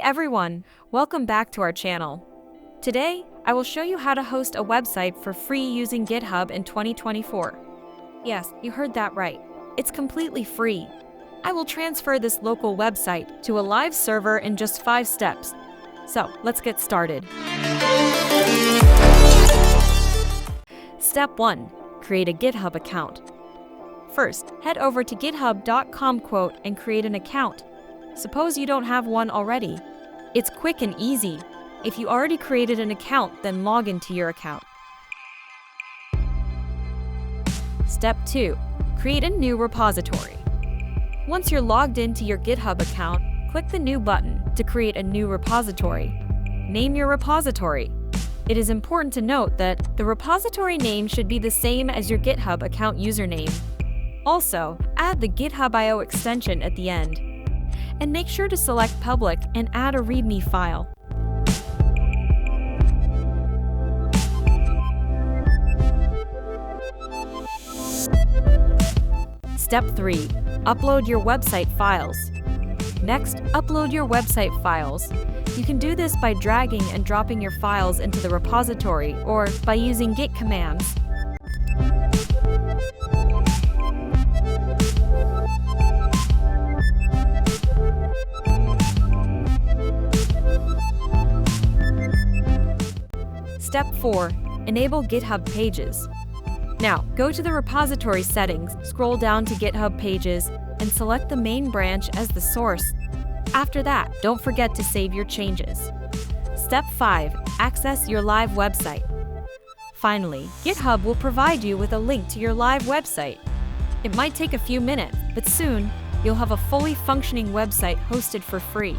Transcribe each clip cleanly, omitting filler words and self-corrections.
everyone, welcome back to our channel. Today, I will show you how to host a website for free using GitHub in 2024. Yes, you heard that right. It's completely free. I will transfer this local website to a live server in just 5 steps. So, let's get started. Step 1. Create a GitHub account. First, head over to github.com and create an account. Suppose you don't have one already. It's quick and easy. If you already created an account, then log into your account. Step 2. Create a new repository. Once you're logged into your GitHub account, click the New button to create a new repository. Name your repository. It is important to note that the repository name should be the same as your GitHub account username. Also, add the GitHub.io extension at the end. And make sure to select Public and add a README file. Step 3. Upload your website files. Next, upload your website files. You can do this by dragging and dropping your files into the repository or by using git commands. Step 4. Enable GitHub Pages. Now, go to the repository settings, scroll down to GitHub Pages, and select the main branch as the source. After that, don't forget to save your changes. Step 5. Access your live website. Finally, GitHub will provide you with a link to your live website. It might take a few minutes, but soon, you'll have a fully functioning website hosted for free.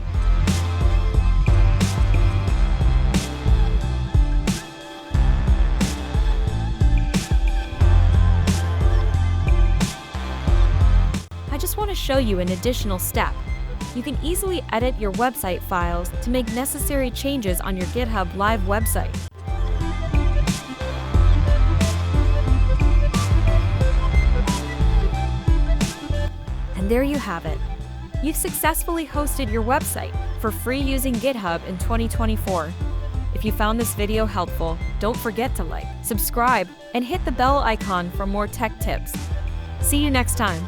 I just want to show you an additional step. You can easily edit your website files to make necessary changes on your GitHub Live website. And there you have it. You've successfully hosted your website for free using GitHub in 2024. If you found this video helpful, don't forget to like, subscribe, and hit the bell icon for more tech tips. See you next time.